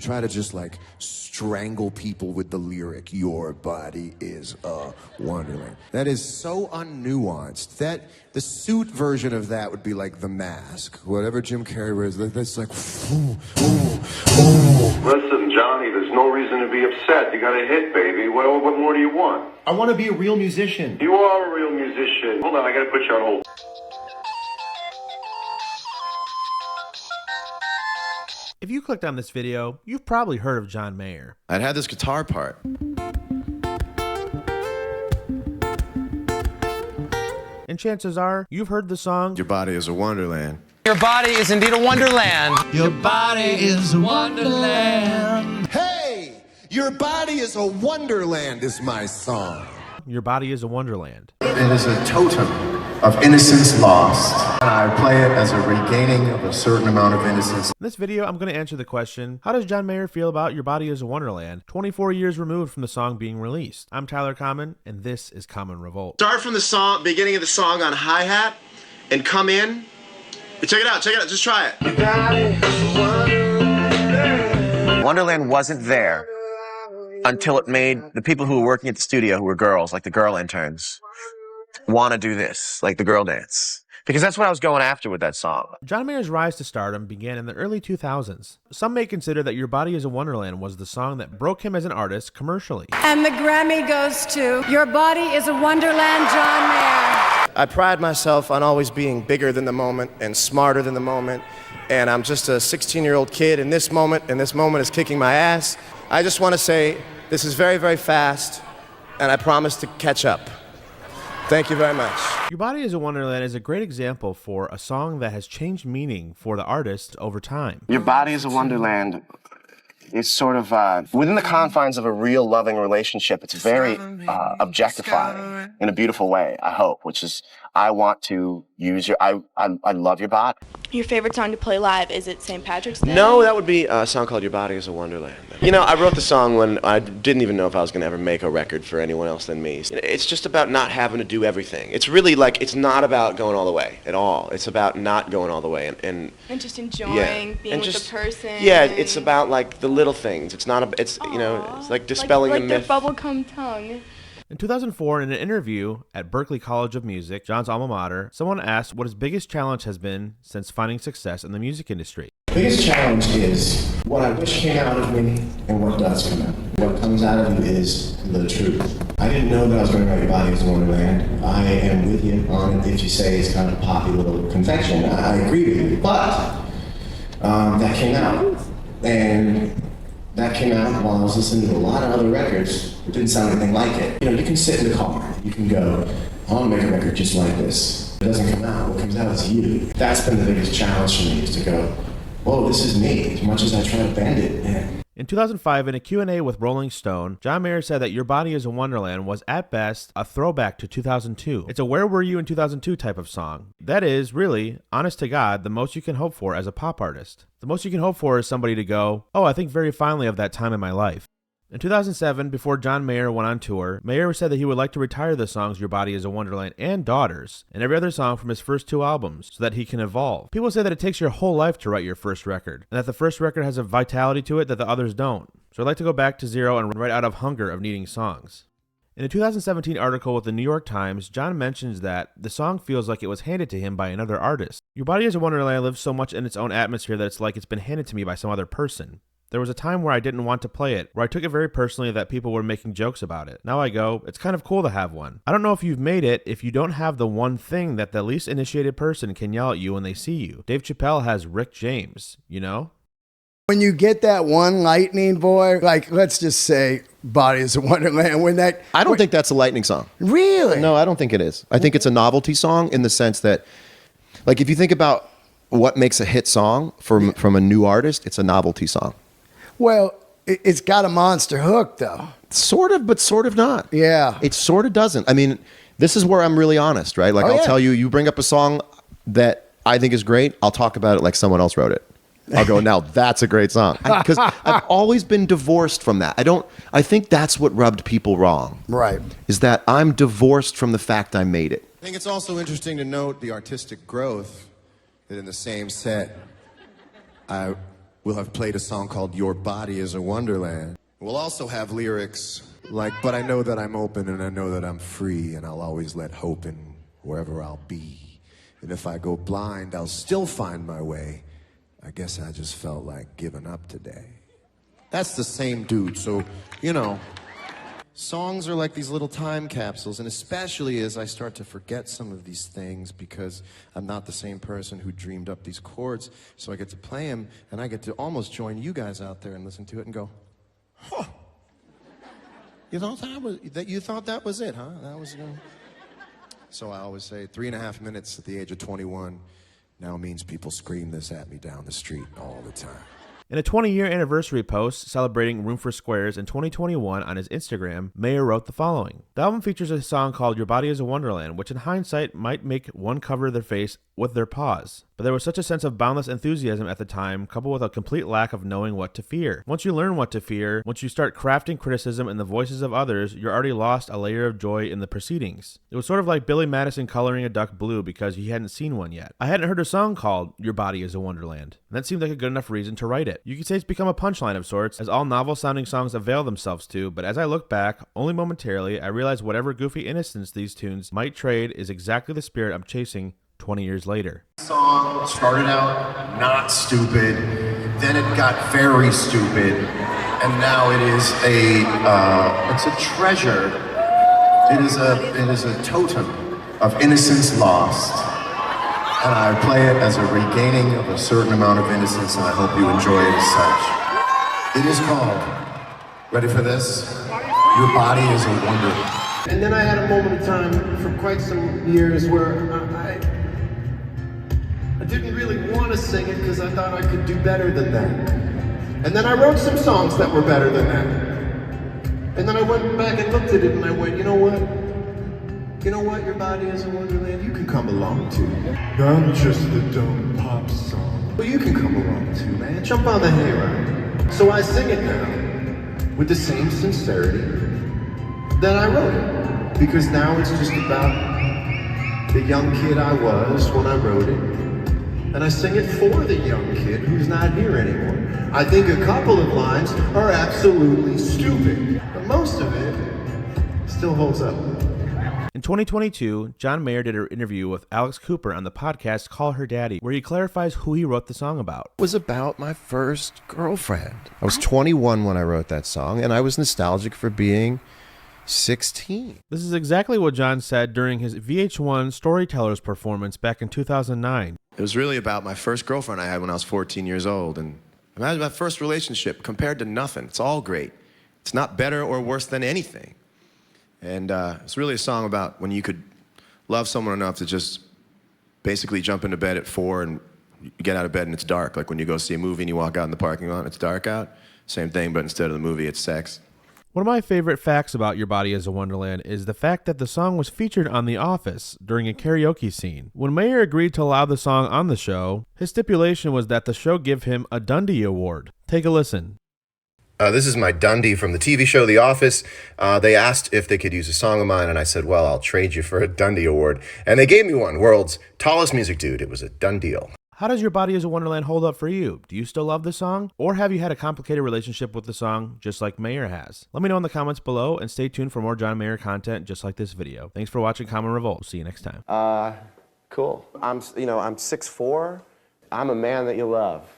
Try to just like strangle people with the lyric, your body is a wonderland. That is so unnuanced. That the suit version of that would be like The Mask. Whatever Jim Carrey wears, that's like, ooh, ooh, ooh. Listen, Johnny, there's no reason to be upset. You got a hit, baby. What more do you want? I want to be a real musician. You are a real musician. Hold on, I gotta put you on hold. If you clicked on this video, you've probably heard of John Mayer. I'd had this guitar part. And chances are, you've heard the song, Your Body Is A Wonderland. Your body is indeed a wonderland. Your body is a wonderland. Hey, your body is a wonderland is my song. Your Body Is a Wonderland. It is a totem of innocence lost. And I play it as a regaining of a certain amount of innocence. In this video, I'm going to answer the question, how does John Mayer feel about Your Body Is a Wonderland, 24 years removed from the song being released? I'm Tyler Common, and this is Common Revolt. Start from the song, beginning of the song on hi-hat, and come in. Check it out, just try it. Wonderland wasn't there until it made the people who were working at the studio, who were girls, like the girl interns, want to do this, like the girl dance. Because that's what I was going after with that song. John Mayer's rise to stardom began in the early 2000s. Some may consider that Your Body Is a Wonderland was the song that broke him as an artist commercially. And the Grammy goes to Your Body Is a Wonderland, John Mayer. I pride myself on always being bigger than the moment and smarter than the moment. And I'm just a 16-year-old kid in this moment, and this moment is kicking my ass. I just want to say this is very, very fast, and I promise to catch up. Thank you very much. Your Body Is a Wonderland is a great example for a song that has changed meaning for the artist over time. Your Body Is a Wonderland is sort of, within the confines of a real loving relationship, it's very objectifying in a beautiful way, I hope, which is, I want to use your, I love your body. Your favorite song to play live, is it St. Patrick's Day? No, that would be a song called Your Body Is a Wonderland. You know, I wrote the song when I didn't even know if I was going to ever make a record for anyone else than me. It's just about not having to do everything. It's really like, it's not about going all the way at all. It's about not going all the way and just enjoying being with the person. Yeah, it's about like the little things. It's not, you know, it's like dispelling the myth. Like their bubblegum tongue. In 2004, in an interview at Berklee College of Music, John's alma mater, someone asked what his biggest challenge has been since finding success in the music industry. The biggest challenge is what I wish came out of me and what does come out. What comes out of you is the truth. I didn't know that I was going to write Your Body Is a Wonderland. I am with you on it if you say it's kind of a poppy little confection. I agree with you. But that came out. And that came out while I was listening to a lot of other records that didn't sound anything like it. You know, you can sit in the car, you can go, I want to make a record just like this. It doesn't come out, what comes out is you. That's been the biggest challenge for me, is to go, whoa, this is me, as much as I try to bend it, man. In 2005, in a Q&A with Rolling Stone, John Mayer said that Your Body Is a Wonderland was, at best, a throwback to 2002. It's a Where Were You in 2002 type of song. That is, really, honest to God, the most you can hope for as a pop artist. The most you can hope for is somebody to go, oh, I think very fondly of that time in my life. In 2007, before John Mayer went on tour, Mayer said that he would like to retire the songs Your Body Is a Wonderland and Daughters, and every other song from his first two albums, so that he can evolve. People say that it takes your whole life to write your first record, and that the first record has a vitality to it that the others don't. So I'd like to go back to zero and write out of hunger of needing songs. In a 2017 article with the New York Times, John mentions that the song feels like it was handed to him by another artist. Your Body Is a Wonderland lives so much in its own atmosphere that it's like it's been handed to me by some other person. There was a time where I didn't want to play it, where I took it very personally that people were making jokes about it. Now I go, it's kind of cool to have one. I don't know if you've made it if you don't have the one thing that the least initiated person can yell at you when they see you. Dave Chappelle has Rick James, you know? When you get that one lightning, boy, like, let's just say Body Is a Wonderland, when that... I don't think that's a lightning song. Really? No, I don't think it is. I think it's a novelty song in the sense that, like, if you think about what makes a hit song from a new artist, it's a novelty song. Well, it's got a monster hook, though. Sort of, but sort of not. Yeah. It sort of doesn't. I mean, this is where I'm really honest, right? Like, I'll tell you, you bring up a song that I think is great, I'll talk about it like someone else wrote it. I'll go, now that's a great song. Because I've always been divorced from that. I think that's what rubbed people wrong. Right. Is that I'm divorced from the fact I made it. I think it's also interesting to note the artistic growth that in the same set, I we'll have played a song called Your Body Is A Wonderland. We'll also have lyrics like, but I know that I'm open and I know that I'm free and I'll always let hope in wherever I'll be. And if I go blind, I'll still find my way. I guess I just felt like giving up today. That's the same dude, so, you know, songs are like these little time capsules, and especially as I start to forget some of these things because I'm not the same person who dreamed up these chords, so I get to play them, and I get to almost join you guys out there and listen to it and go, huh. You thought that was it, huh? That was, So I always say 3.5 minutes at the age of 21 now means people scream this at me down the street all the time. In a 20-year anniversary post celebrating Room for Squares in 2021 on his Instagram, Mayer wrote the following. The album features a song called Your Body Is A Wonderland, which in hindsight might make one cover their face with their paws. But there was such a sense of boundless enthusiasm at the time, coupled with a complete lack of knowing what to fear. Once you learn what to fear, once you start crafting criticism in the voices of others, you're already lost a layer of joy in the proceedings. It was sort of like Billy Madison coloring a duck blue because he hadn't seen one yet. I hadn't heard a song called Your Body Is A Wonderland, and that seemed like a good enough reason to write it. You could say it's become a punchline of sorts, as all novel-sounding songs avail themselves to, but as I look back, only momentarily, I realize whatever goofy innocence these tunes might trade is exactly the spirit I'm chasing 20 years later. The song started out not stupid, then it got very stupid, and now it is it's a treasure. It is a totem of innocence lost. And I play it as a regaining of a certain amount of innocence, and I hope you enjoy it as such. It is called, ready for this? Your Body Is A Wonderland. And then I had a moment of time for quite some years where I didn't really want to sing it because I thought I could do better than that. And then I wrote some songs that were better than that. And then I went back and looked at it and I went, you know what? You know what? Your Body Is A Wonderland. You can come along too. I'm just a dumb pop song. Well, you can come along too, man. Jump on the hayride. So I sing it now with the same sincerity that I wrote it. Because now it's just about the young kid I was when I wrote it. And I sing it for the young kid who's not here anymore. I think a couple of lines are absolutely stupid, but most of it still holds up. In 2022, John Mayer did an interview with Alex Cooper on the podcast Call Her Daddy, where he clarifies who he wrote the song about. It was about my first girlfriend. I was 21 when I wrote that song, and I was nostalgic for being 16. This is exactly what John said during his VH1 Storytellers performance back in 2009. It was really about my first girlfriend I had when I was 14 years old. And imagine my first relationship compared to nothing. It's all great. It's not better or worse than anything. And it's really a song about when you could love someone enough to just basically jump into bed at 4 and you get out of bed and it's dark. Like when you go see a movie and you walk out in the parking lot and it's dark out. Same thing, but instead of the movie, it's sex. One of my favorite facts about Your Body Is A Wonderland is the fact that the song was featured on The Office during a karaoke scene. When Mayer agreed to allow the song on the show, his stipulation was that the show give him a Dundie Award. Take a listen. This is my Dundie from the TV show The Office. They asked if they could use a song of mine, and I said, well, I'll trade you for a Dundie Award. And they gave me one, world's tallest music dude. It was a done deal. How does Your Body Is A Wonderland hold up for you? Do you still love the song? Or have you had a complicated relationship with the song, just like Mayer has? Let me know in the comments below, and stay tuned for more John Mayer content just like this video. Thanks for watching Common Revolt. See you next time. Cool. I'm 6'4". I'm a man that you love.